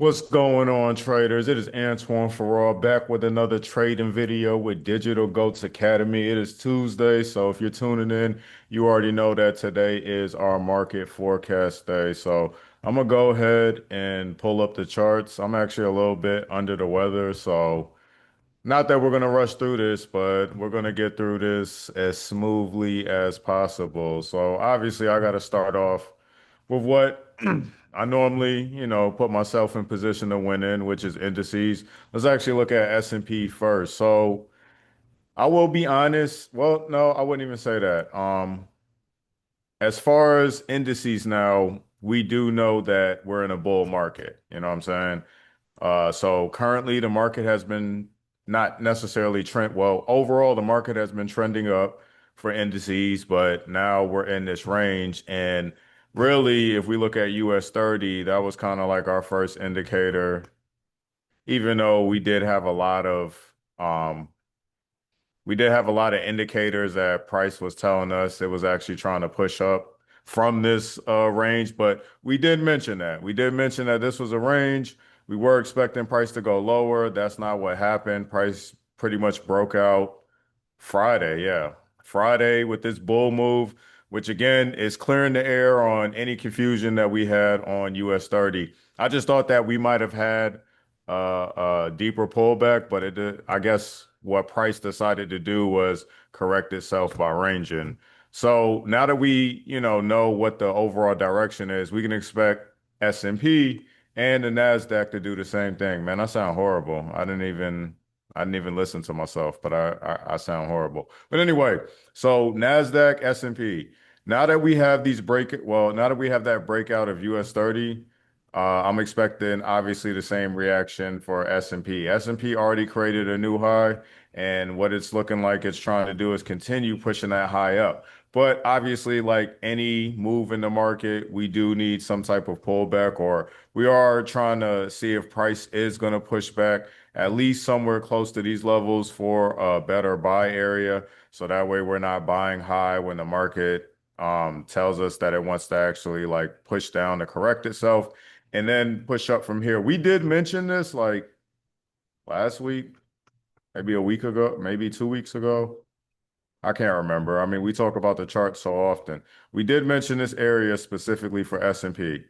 What's going on, traders? It is Antoine Farrar back with another trading video with Digital Goatz Academy. It is Tuesday, so if you're tuning in, you already know that today is our market forecast day. So I'm gonna go ahead and pull up the charts. I'm actually a little bit under the weather, so not that we're gonna rush through this, but we're gonna get through this as smoothly as possible. So obviously, I got to start off with what I normally, put myself in position to win in, which is indices. Let's actually look at S&P first. So I will be honest. Well, no, I wouldn't even say that. As far as indices now, we do know that we're in a bull market. You know what I'm saying? So currently the market has been not necessarily trend. Well, overall, the market has been trending up for indices, but now we're in this range. And really, if we look at US 30, that was kind of like our first indicator, even though um, we did have a lot of indicators that price was telling us it was actually trying to push up from this range, but we did mention that. We did mention that this was a range. We were expecting price to go lower. That's not what happened. Price pretty much broke out Friday, yeah. Friday with this bull move, which again is clearing the air on any confusion that we had on US 30. I just thought that we might have had a deeper pullback, but I guess what price decided to do was correct itself by ranging. So now that we, know what the overall direction is, we can expect S&P and the Nasdaq to do the same thing. Man, I sound horrible. I didn't even listen to myself, but I sound horrible. But anyway, so Nasdaq, S&P. Now that we have that breakout of US 30, I'm expecting obviously the same reaction for S&P. S&P already created a new high, and what it's looking like it's trying to do is continue pushing that high up. But obviously, like any move in the market, we do need some type of pullback, or we are trying to see if price is going to push back at least somewhere close to these levels for a better buy area. So that way we're not buying high when the market tells us that it wants to actually like push down to correct itself and then push up from here. We did mention this like last week, maybe a week ago, maybe 2 weeks ago. I can't remember. I mean, we talk about the chart so often. We did mention this area specifically for S&P.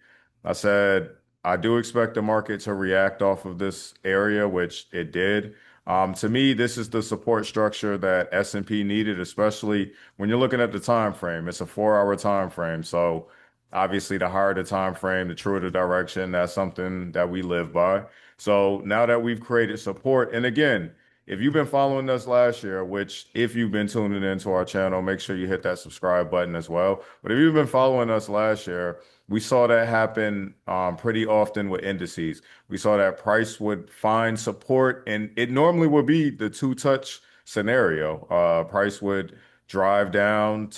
I said I do expect the market to react off of this area, which it did. To me, this is the support structure that S&P needed, especially when you're looking at the time frame. It's a 4 hour time frame. So obviously, the higher the time frame, the truer the direction. That's something that we live by. So now that we've created support, and again, if you've been following us last year, which if you've been tuning into our channel, make sure you hit that subscribe button as well. But if you've been following us last year, we saw that happen pretty often with indices. We saw that price would find support, and it normally would be the two-touch scenario. Price would drive down,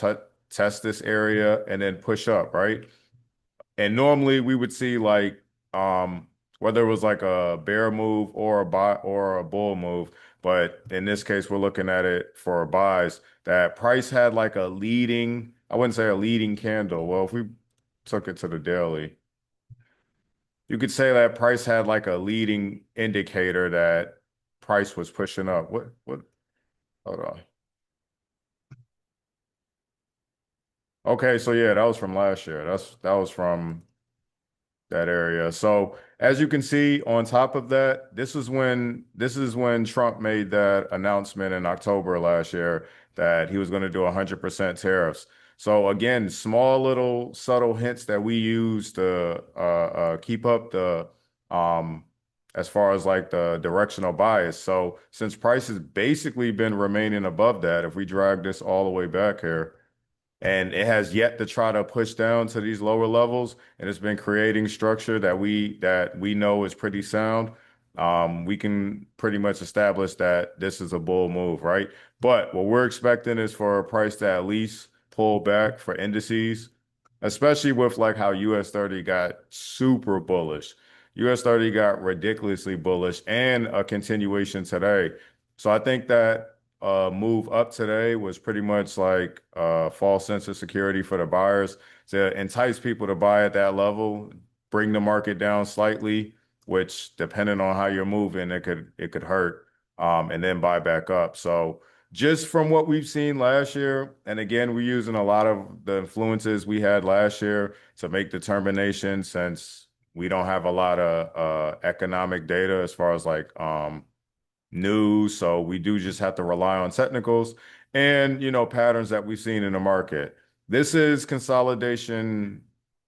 test this area, and then push up, right? And normally we would see like whether it was like a bear move or a buy or a bull move, but in this case we're looking at it for buys that price had like a leading, I wouldn't say a leading candle. Well, if we took it to the daily, you could say that price had like a leading indicator that price was pushing up. What hold on. Okay, so yeah, that was from last year. That was from that area. So as you can see, on top of that, this is when Trump made that announcement in October last year that he was going to do 100% tariffs. So again, small little subtle hints that we use to keep up the um, as far as like the directional bias. So since price has basically been remaining above that, if we drag this all the way back here and it has yet to try to push down to these lower levels, and it's been creating structure that we know is pretty sound. We can pretty much establish that this is a bull move, right? But what we're expecting is for a price to at least pull back for indices, especially with like how US 30 got super bullish. US 30 got ridiculously bullish and a continuation today. So I think that move up today was pretty much like a false sense of security for the buyers to entice people to buy at that level, bring the market down slightly, which depending on how you're moving, it could hurt, and then buy back up. So just from what we've seen last year, and again, we're using a lot of the influences we had last year to make determinations since we don't have a lot of economic data as far as like news. So we do just have to rely on technicals and, patterns that we've seen in the market. This is consolidation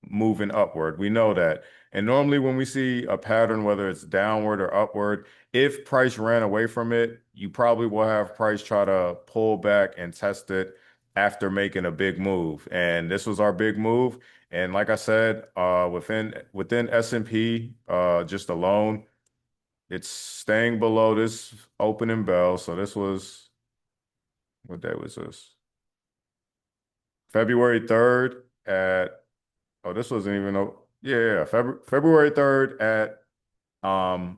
moving upward. We know that. And normally when we see a pattern, whether it's downward or upward, if price ran away from it, you probably will have price try to pull back and test it after making a big move. And this was our big move. And like I said, within S&P, just alone, it's staying below this opening bell. So this was, what day was this? February 3rd at, oh, this wasn't even, yeah, yeah, February 3rd at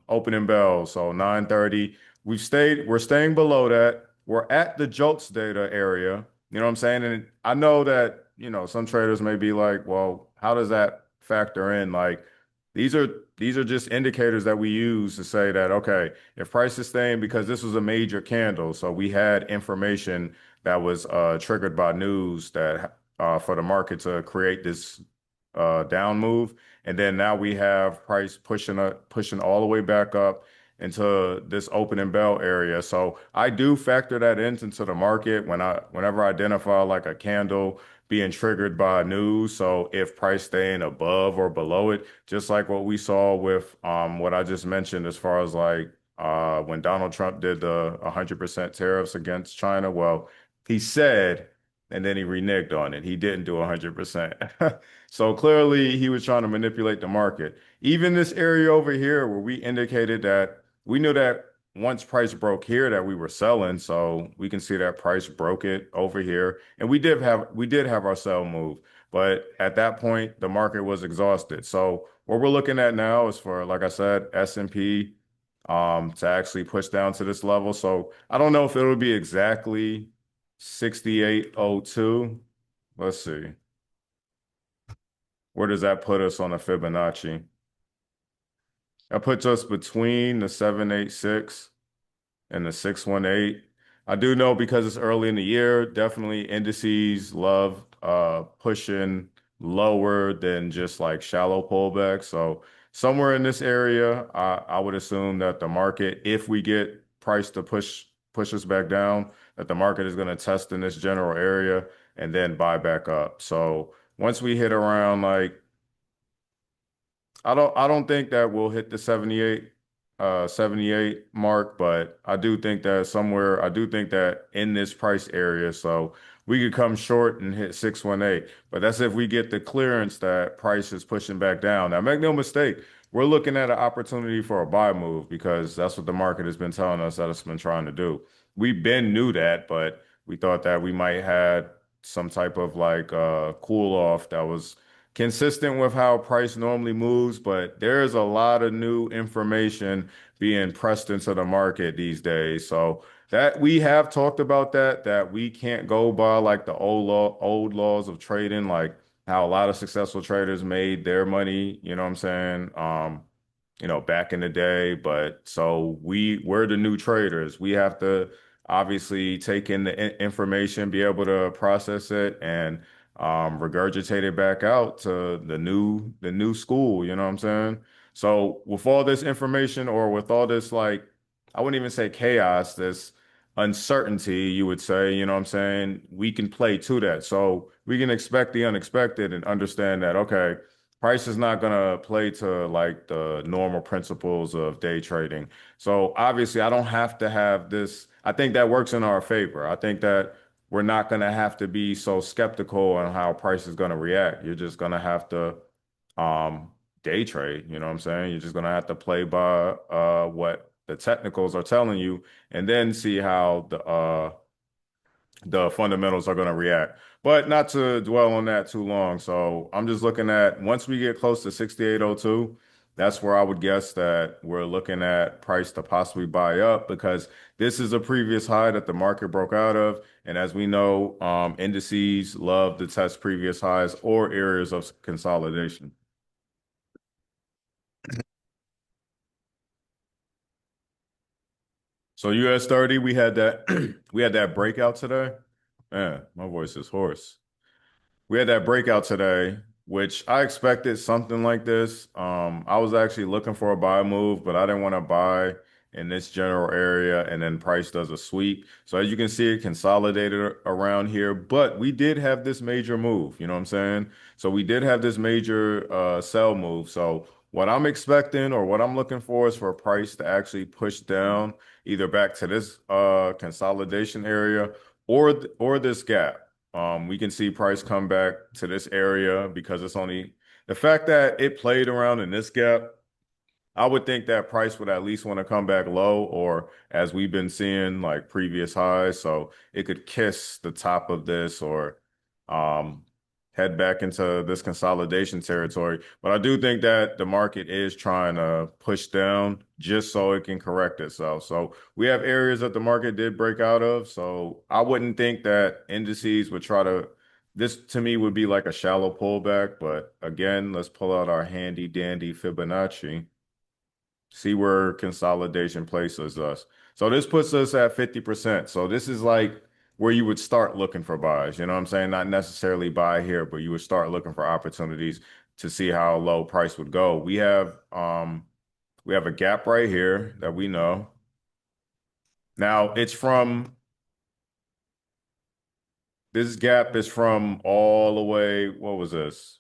opening bell, so 9:30. We're staying below that. We're at the jolts data area. You know what I'm saying? And I know that, some traders may be like, well, how does that factor in? Like these are these are just indicators that we use to say that, okay, if price is staying because this was a major candle, so we had information that was triggered by news that for the market to create this down move. And then now we have price pushing all the way back up into this opening bell area. So I do factor that into the market whenever I identify like a candle being triggered by news. So if price staying above or below it, just like what we saw with what I just mentioned as far as like when Donald Trump did the 100% tariffs against China. Well, he said, and then he reneged on it. He didn't do 100%. So clearly he was trying to manipulate the market. Even this area over here where we indicated that we knew that once price broke here that we were selling, so we can see that price broke it over here. And we did have our sell move, but at that point the market was exhausted. So what we're looking at now is for, like I said, S&P to actually push down to this level. So I don't know if it'll be exactly 6802. Let's see. Where does that put us on a Fibonacci? That puts us between the 786 and the 618. I do know because it's early in the year, definitely indices love pushing lower than just like shallow pullback. So somewhere in this area, I would assume that the market, if we get price to push us back down, that the market is going to test in this general area and then buy back up. So once we hit around like I don't think that we'll hit the 78 mark, but I do think that in this price area, so we could come short and hit 618. But that's if we get the clearance that price is pushing back down. Now, make no mistake, we're looking at an opportunity for a buy move because that's what the market has been telling us that it's been trying to do. We've been knew that, but we thought that we might had some type of like cool off that was consistent with how price normally moves, but there's a lot of new information being pressed into the market these days. So that we have talked about that we can't go by like the old laws of trading, like how a lot of successful traders made their money, you know what I'm saying? Back in the day. But so we're the new traders. We have to obviously take in the information, be able to process it and regurgitate it back out to the new school, you know what I'm saying? So with all this information or with all this like I wouldn't even say chaos, this uncertainty, you would say, you know what I'm saying? We can play to that. So we can expect the unexpected and understand that, okay, price is not going to play to like the normal principles of day trading. So obviously, I don't have to have this. I think that works in our favor. I think that we're not going to have to be so skeptical on how price is going to react. You're just going to have to day trade, you know what I'm saying? You're just going to have to play by what the technicals are telling you and then see how the fundamentals are going to react. But not to dwell on that too long. So I'm just looking at once we get close to 6802, that's where I would guess that we're looking at price to possibly buy up because this is a previous high that the market broke out of. And as we know, indices love to test previous highs or areas of consolidation. So US 30, we had that we had that breakout today. Man, my voice is hoarse. We had that breakout today, which I expected something like this. I was actually looking for a buy move, but I didn't want to buy in this general area, and then price does a sweep. So as you can see, it consolidated around here, but we did have this major move, you know what I'm saying? So we did have this major sell move. So what I'm expecting or what I'm looking for is for a price to actually push down either back to this consolidation area or this gap. We can see price come back to this area because it's only the fact that it played around in this gap. I would think that price would at least want to come back low, or as we've been seeing, like previous highs. So it could kiss the top of this or um, head back into this consolidation territory. But I do think that the market is trying to push down just so it can correct itself. So we have areas that the market did break out of. So I wouldn't think that indices would try to. This to me would be like a shallow pullback. But again, let's pull out our handy dandy Fibonacci. See where consolidation places us. So this puts us at 50%. So this is like where you would start looking for buys. You know what I'm saying? Not necessarily buy here, but you would start looking for opportunities to see how low price would go. We have a gap right here that we know. Now it's from this gap is from all the way, what was this?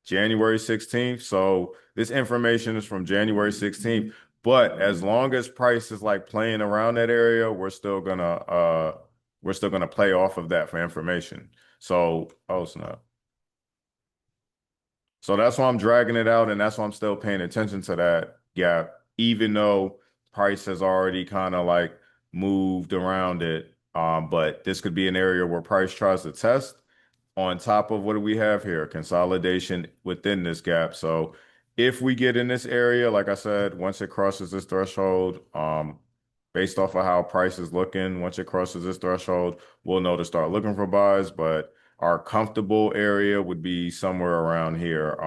January 16th. So this information is from January 16th. But as long as price is like playing around that area, we're still gonna play off of that for information. So oh snap. So that's why I'm dragging it out, and that's why I'm still paying attention to that gap, even though price has already kind of like moved around it. But this could be an area where price tries to test on top of what do we have here? Consolidation within this gap. So if we get in this area, like I said, once it crosses this threshold, based off of how price is looking, once it crosses this threshold, we'll know to start looking for buys. But our comfortable area would be somewhere around here,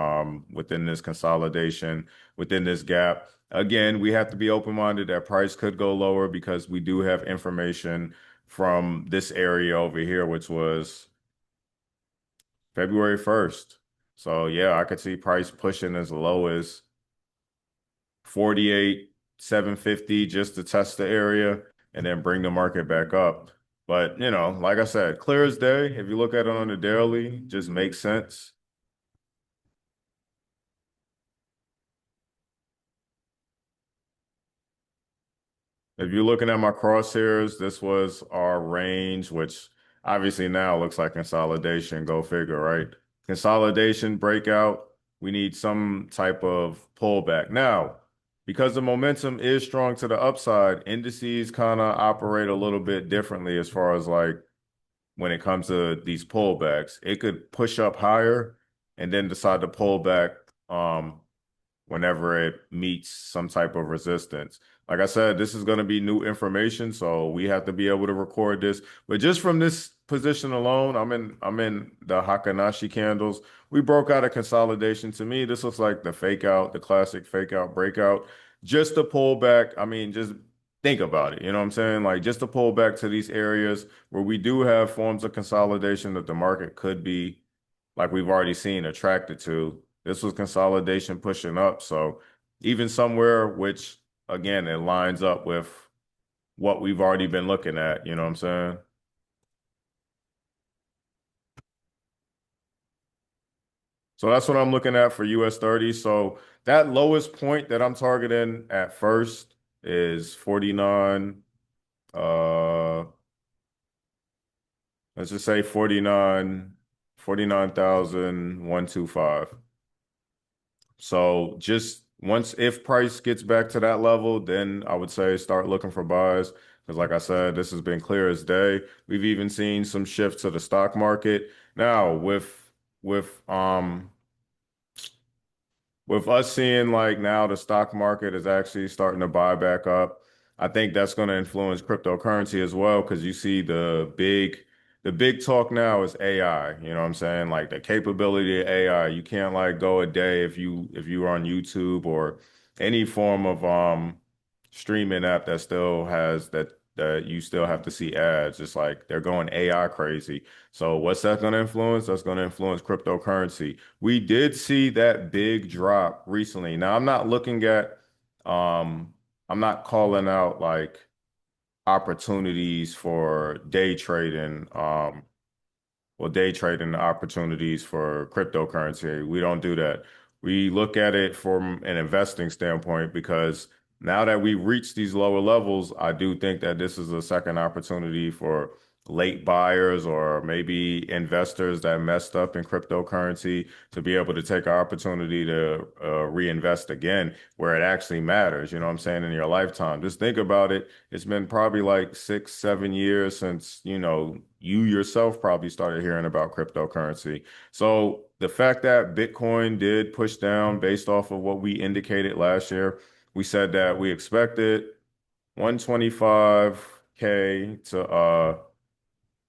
within this consolidation, within this gap. Again, we have to be open-minded that price could go lower because we do have information from this area over here, which was February 1st. So yeah, I could see price pushing as low as 48, 750 just to test the area and then bring the market back up. But like I said, clear as day. If you look at it on the daily, just makes sense. If you're looking at my crosshairs, this was our range, which obviously now looks like consolidation. Go figure, right? Consolidation, breakout. We need some type of pullback. Now, because the momentum is strong to the upside, indices kind of operate a little bit differently as far as like when it comes to these pullbacks. It could push up higher and then decide to pull back. Whenever it meets some type of resistance. Like I said, this is going to be new information, so we have to be able to record this. But just from this position alone, I'm in the Hakanashi candles. We broke out a consolidation. To me, this looks like the fake out, the classic fake out breakout. Just to pull back, I mean, just think about it. You know what I'm saying? Like just to pull back to these areas where we do have forms of consolidation that the market could be, like we've already seen, attracted to. This was consolidation pushing up. So even somewhere which, again, it lines up with what we've already been looking at. You know what I'm saying? So that's what I'm looking at for US 30. So that lowest point that I'm targeting at first is 49. Uh, let's just say 49,125. So just once if price gets back to that level, then I would say start looking for buys. Because like I said, this has been clear as day. We've even seen some shift to the stock market. Now with us seeing like now the stock market is actually starting to buy back up, I think that's going to influence cryptocurrency as well because you see the big talk now is AI. You know what I'm saying? Like the capability of AI. You can't like go a day if you are on YouTube or any form of streaming app that still has that you still have to see ads. It's like they're going AI crazy. So what's that going to influence? That's going to influence cryptocurrency. We did see that big drop recently. Now I'm not looking at I'm not calling out like opportunities for day trading. Day trading opportunities for cryptocurrency. We don't do that. We look at it from an investing standpoint because now that we reach these lower levels, I do think that this is a second opportunity for late buyers or maybe investors that messed up in cryptocurrency to be able to take an opportunity to reinvest again where it actually matters. You know what I'm saying? In your lifetime. Just think about it. It's been probably like 6, 7 years since, you yourself probably started hearing about cryptocurrency. So the fact that Bitcoin did push down based off of what we indicated last year, we said that we expected 125K to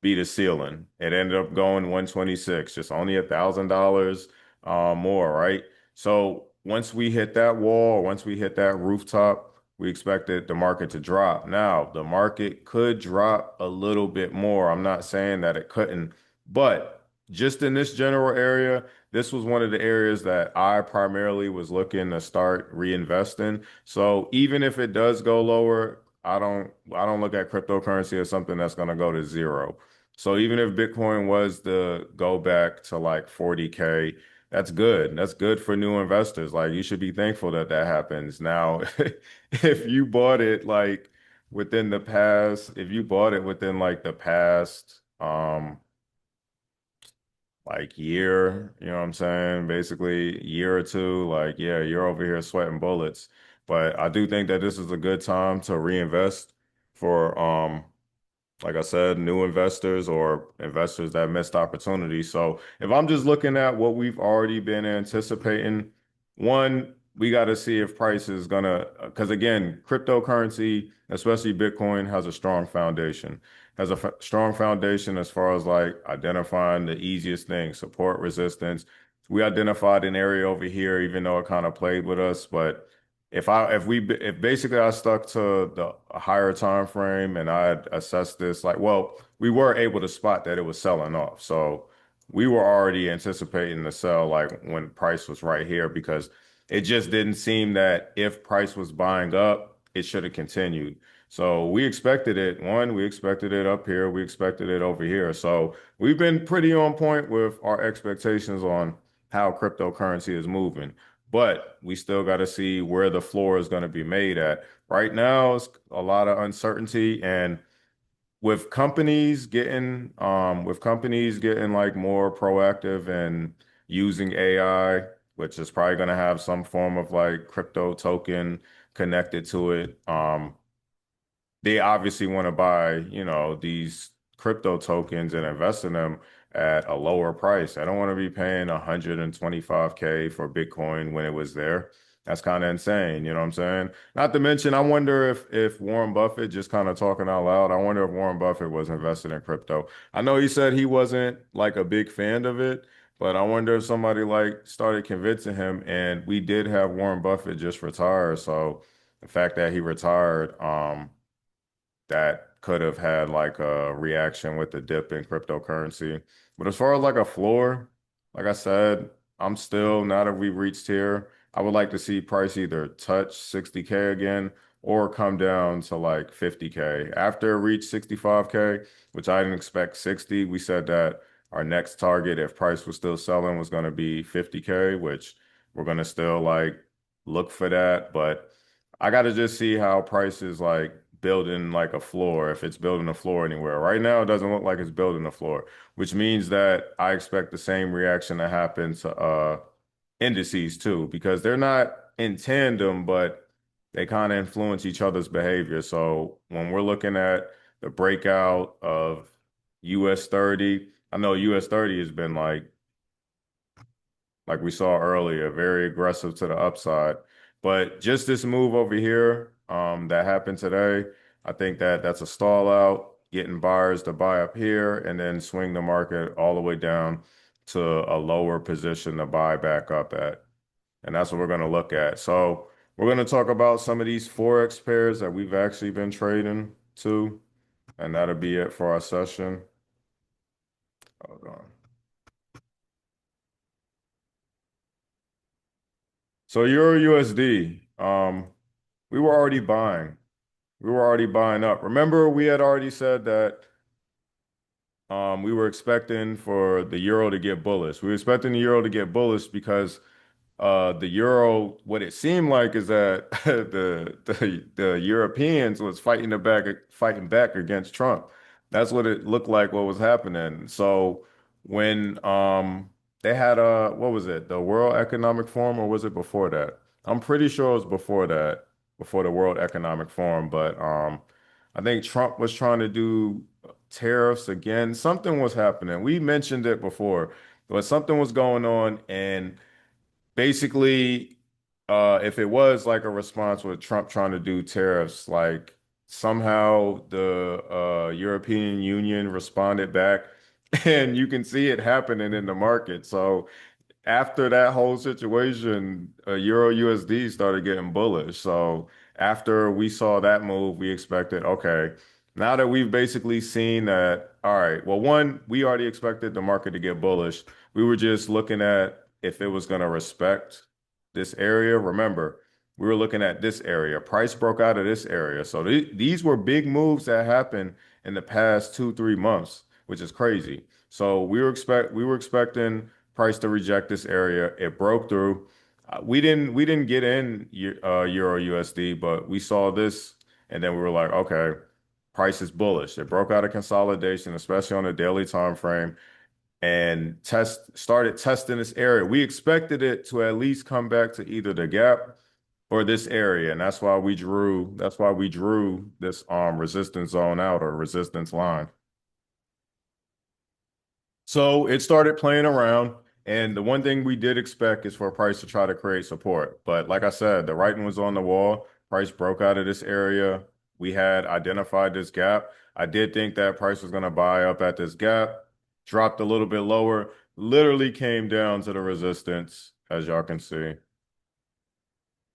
be the ceiling. It ended up going 126, just only $1,000 more, right? So once we hit that wall, once we hit that rooftop, we expected the market to drop. Now, the market could drop a little bit more. I'm not saying that it couldn't, but just in this general area, this was one of the areas that I primarily was looking to start reinvesting. So even if it does go lower, I don't look at cryptocurrency as something that's going to go to zero. So even if Bitcoin was to go back to like 40K, that's good. That's good for new investors. Like you should be thankful that that happens. Now, if you bought it like if you bought it within like the past like year, you know what I'm saying? Basically, year or two, like yeah, you're over here sweating bullets. But I do think that this is a good time to reinvest for like I said, new investors or investors that missed opportunities. So if I'm just looking at what we've already been anticipating, one, we got to see if price is gonna, because again, cryptocurrency, especially Bitcoin, has a strong foundation. Has a strong foundation as far as like identifying the easiest thing, support resistance. We identified an area over here, even though it kind of played with us, but if basically I stuck to the higher time frame and I had assessed this like we were able to spot that it was selling off. So we were already anticipating the sell like when price was right here because it just didn't seem that if price was buying up, it should have continued. So we expected it. One, we expected it up here, we expected it over here. So we've been pretty on point with our expectations on how cryptocurrency is moving, but we still got to see where the floor is going to be made at. Right now, it's a lot of uncertainty, and with companies getting like more proactive and using AI, which is probably going to have some form of like crypto token connected to it. They obviously want to buy, these crypto tokens and invest in them at a lower price. I don't want to be paying 125K for Bitcoin when it was there. That's kind of insane, you know what I'm saying? Not to mention, I wonder if Warren Buffett, just kind of talking out loud, I wonder if Warren Buffett was invested in crypto. I know he said he wasn't like a big fan of it, but I wonder if somebody like started convincing him. And we did have Warren Buffett just retire, so the fact that he retired, that could have had like a reaction with the dip in cryptocurrency. But as far as like a floor, like I said, I'm still, now that we reached here, I would like to see price either touch 60K again or come down to like 50K. After it reached 65K, which I didn't expect 60, we said that our next target, if price was still selling, was going to be 50K, which we're going to still like look for that. But I got to just see how price is like building like a floor, if it's building a floor anywhere. Right now, it doesn't look like it's building a floor, which means that I expect the same reaction to happen to indices too, because they're not in tandem, but they kind of influence each other's behavior. So when we're looking at the breakout of US 30, I know US 30 has been like we saw earlier, very aggressive to the upside. But just this move over here, that happened today, I think that that's a stall out, getting buyers to buy up here and then swing the market all the way down to a lower position to buy back up at. And that's what we're going to look at. So We're going to talk about some of these Forex pairs that we've actually been trading too, and that'll be it for our session. Hold on. So Euro USD, we were already buying. We were already buying up. Remember, we had already said that we were expecting for the euro to get bullish. We were expecting the euro to get bullish because the euro, what it seemed like is that the Europeans was fighting back against Trump. That's what it looked like what was happening. So when they had what was it, the World Economic Forum, or was it before that? I'm pretty sure it was before that, before the World Economic Forum, but I think Trump was trying to do tariffs again. Something was happening. We mentioned it before, but something was going on, and basically, if it was like a response with Trump trying to do tariffs, like somehow the European Union responded back, and you can see it happening in the market. So after that whole situation, Euro USD started getting bullish. So after we saw that move, we expected, okay, now that we've basically seen that, all right, well, one, we already expected the market to get bullish. We were just looking at if it was going to respect this area. Remember, we were looking at this area. Price broke out of this area. So these were big moves that happened in the past 3 months, which is crazy. So we were expecting price to reject this area. It broke through. We didn't get in Euro USD, but we saw this, and then we were like, okay, price is bullish. It broke out of consolidation, especially on the daily time frame, and started testing this area. We expected it to at least come back to either the gap or this area, and that's why we drew this resistance zone out, or resistance line. So it started playing around, and the one thing we did expect is for price to try to create support. But like I said, the writing was on the wall. Price broke out of this area. We had identified this gap. I did think that price was going to buy up at this gap, dropped a little bit lower, literally came down to the resistance, as y'all can see,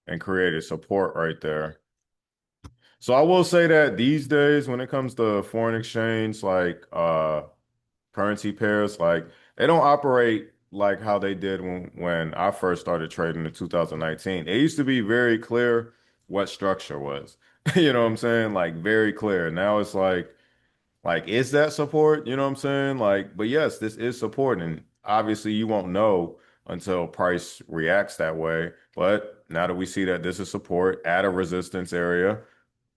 and created support right there. So I will say that these days, when it comes to foreign exchange, like currency pairs, like they don't operate like how they did when I first started trading in 2019. It used to be very clear what structure was. You know what I'm saying? Like very clear. Now it's like is that support? You know what I'm saying? Like, but yes, this is support, and obviously you won't know until price reacts that way. But now that we see that this is support at a resistance area,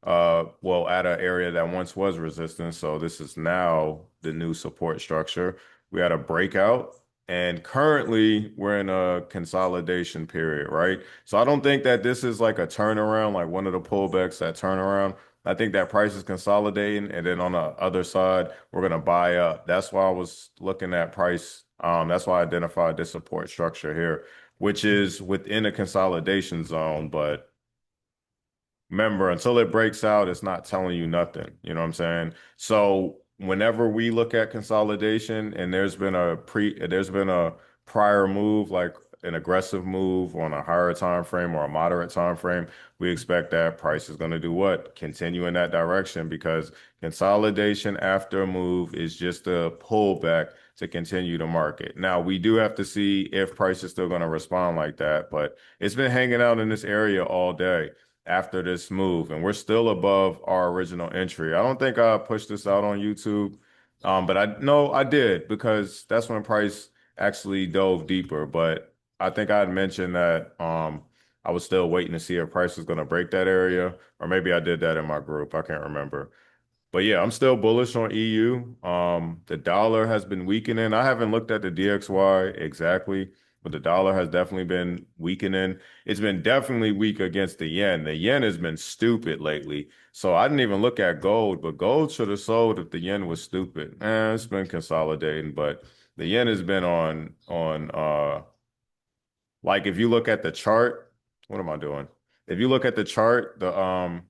well, at an area that once was resistance. So this is now the new support structure. We had a breakout, and currently we're in a consolidation period, right? So I don't think that this is like a turnaround, like one of the pullbacks that turn around. I think that price is consolidating, and then on the other side, we're gonna buy up. That's why I was looking at price. That's why I identified this support structure here, which is within a consolidation zone, but remember, until it breaks out, it's not telling you nothing. You know what I'm saying? So whenever we look at consolidation and there's been a prior move, like an aggressive move on a higher time frame or a moderate time frame, we expect that price is going to do what? Continue in that direction, because consolidation after a move is just a pullback to continue the market. Now, we do have to see if price is still going to respond like that, but it's been hanging out in this area all day after this move, and we're still above our original entry. I don't think I pushed this out on YouTube, but I know I did, because that's when price actually dove deeper. But I think I had mentioned that I was still waiting to see if price was going to break that area, or maybe I did that in my group. I can't remember. But yeah, I'm still bullish on EU. The dollar has been weakening. I haven't looked at the DXY exactly, but the dollar has definitely been weakening. It's been definitely weak against the yen. The yen has been stupid lately. So I didn't even look at gold, but gold should have sold if the yen was stupid. It's been consolidating, but the yen has been on like if you look at the chart, what am I doing? If you look at the chart, the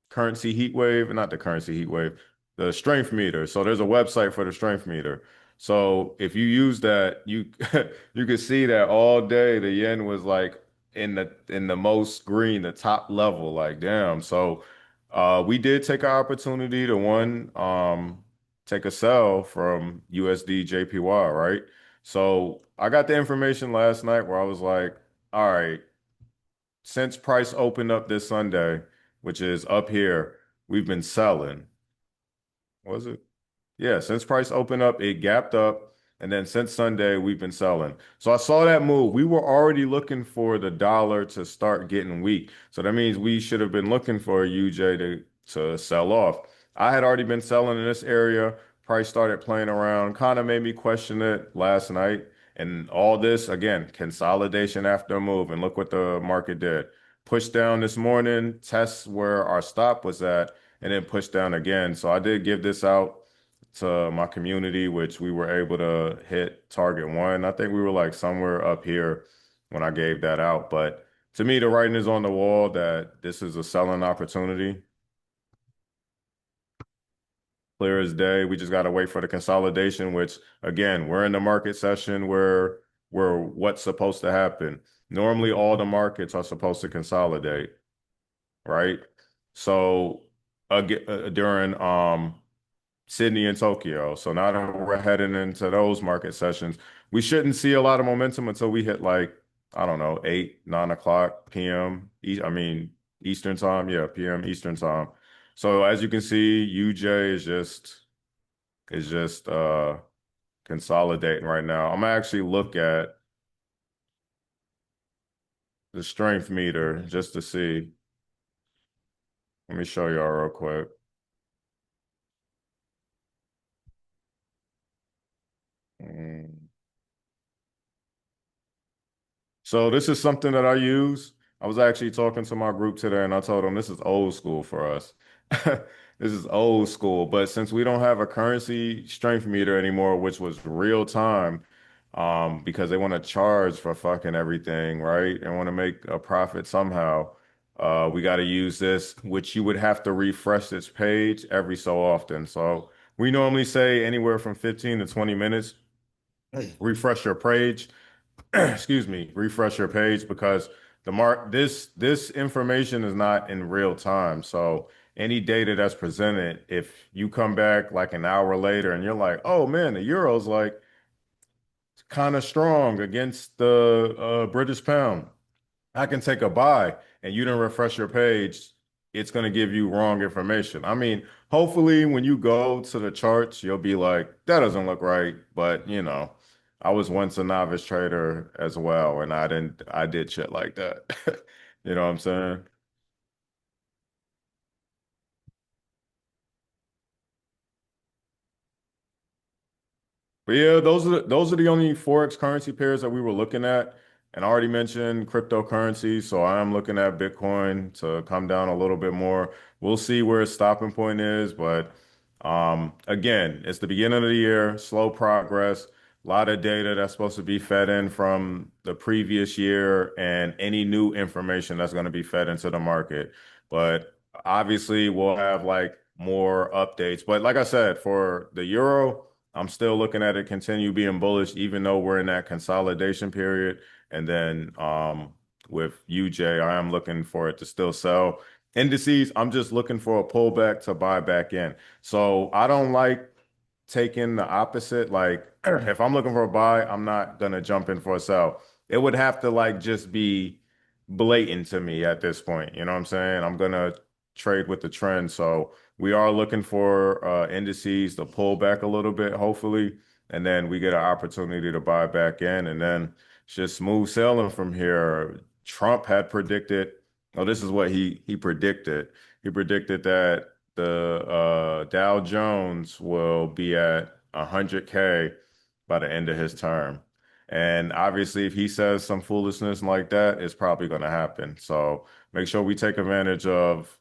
currency heat wave, not the currency heat wave, the strength meter. So there's a website for the strength meter. So if you use that, you you could see that all day the yen was like in the most green, the top level. Like, damn. So we did take our opportunity to take a sell from USD JPY, right? So I got the information last night where I was like, all right, since price opened up this Sunday, which is up here, we've been selling. Was it? Yeah, since price opened up, it gapped up, and then since Sunday, we've been selling. So I saw that move. We were already looking for the dollar to start getting weak. So that means we should have been looking for a UJ to sell off. I had already been selling in this area. Price started playing around, kind of made me question it last night. And all this, again, consolidation after a move. And look what the market did. Pushed down this morning, test where our stop was at, and then pushed down again. So I did give this out to my community, which we were able to hit target one. I think we were like somewhere up here when I gave that out. But to me, the writing is on the wall that this is a selling opportunity. Clear as day. We just got to wait for the consolidation, which again, we're in the market session where what's supposed to happen. Normally, all the markets are supposed to consolidate, right? So during Sydney and Tokyo. So now that we're heading into those market sessions, we shouldn't see a lot of momentum until we hit like, I don't know, 8, 9 o'clock p.m. I mean, Eastern time. Yeah, p.m. Eastern time. So as you can see, UJ is just consolidating right now. I'm gonna actually look at the strength meter just to see. Let me show y'all real quick. Mm. So this is something that I use. I was actually talking to my group today and I told them this is old school for us. This is old school. But since we don't have a currency strength meter anymore, which was real time, because they want to charge for fucking everything, right? And want to make a profit somehow. We got to use this, which you would have to refresh this page every so often. So we normally say anywhere from 15 to 20 minutes, refresh your page. Excuse me, refresh your page because this information is not in real time. So any data that's presented, if you come back like an hour later and you're like, oh man, the euro's like kind of strong against the British pound. I can take a buy and you didn't refresh your page, it's going to give you wrong information. I mean, hopefully when you go to the charts, you'll be like, that doesn't look right. But, I was once a novice trader as well, and I did shit like that. You know what I'm saying? But yeah, those are the only forex currency pairs that we were looking at. And I already mentioned cryptocurrency, so I am looking at Bitcoin to come down a little bit more. We'll see where its stopping point is, but again, it's the beginning of the year, slow progress, a lot of data that's supposed to be fed in from the previous year, and any new information that's going to be fed into the market. But obviously, we'll have like more updates. But like I said, for the euro. I'm still looking at it continue being bullish, even though we're in that consolidation period. And then with UJ, I am looking for it to still sell. Indices, I'm just looking for a pullback to buy back in. So I don't like taking the opposite. Like if I'm looking for a buy, I'm not gonna jump in for a sell. It would have to like just be blatant to me at this point. You know what I'm saying? I'm gonna trade with the trend. So we are looking for indices to pull back a little bit, hopefully, and then we get an opportunity to buy back in, and then it's just smooth sailing from here. Trump had predicted, oh, this is what he predicted. He predicted that the Dow Jones will be at 100K by the end of his term. And obviously, if he says some foolishness like that, it's probably going to happen. So make sure we take advantage of,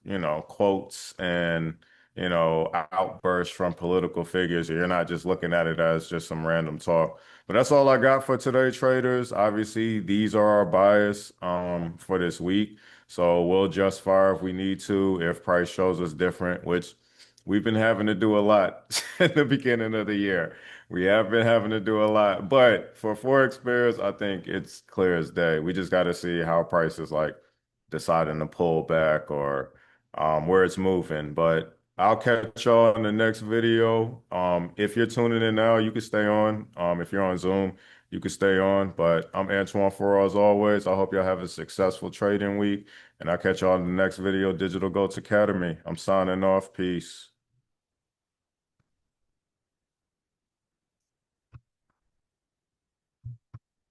quotes and, outbursts from political figures. You're not just looking at it as just some random talk. But that's all I got for today, traders. Obviously, these are our bias for this week. So we'll adjust fire if we need to, if price shows us different, which We've been having to do a lot in the beginning of the year. We have been having to do a lot, but for Forex bears, I think it's clear as day. We just got to see how prices like deciding to pull back or where it's moving. But I'll catch y'all in the next video. If you're tuning in now, you can stay on. If you're on Zoom, you can stay on. But I'm Antoine Farrar as always. I hope y'all have a successful trading week, and I'll catch y'all in the next video, Digital Goats Academy. I'm signing off. Peace.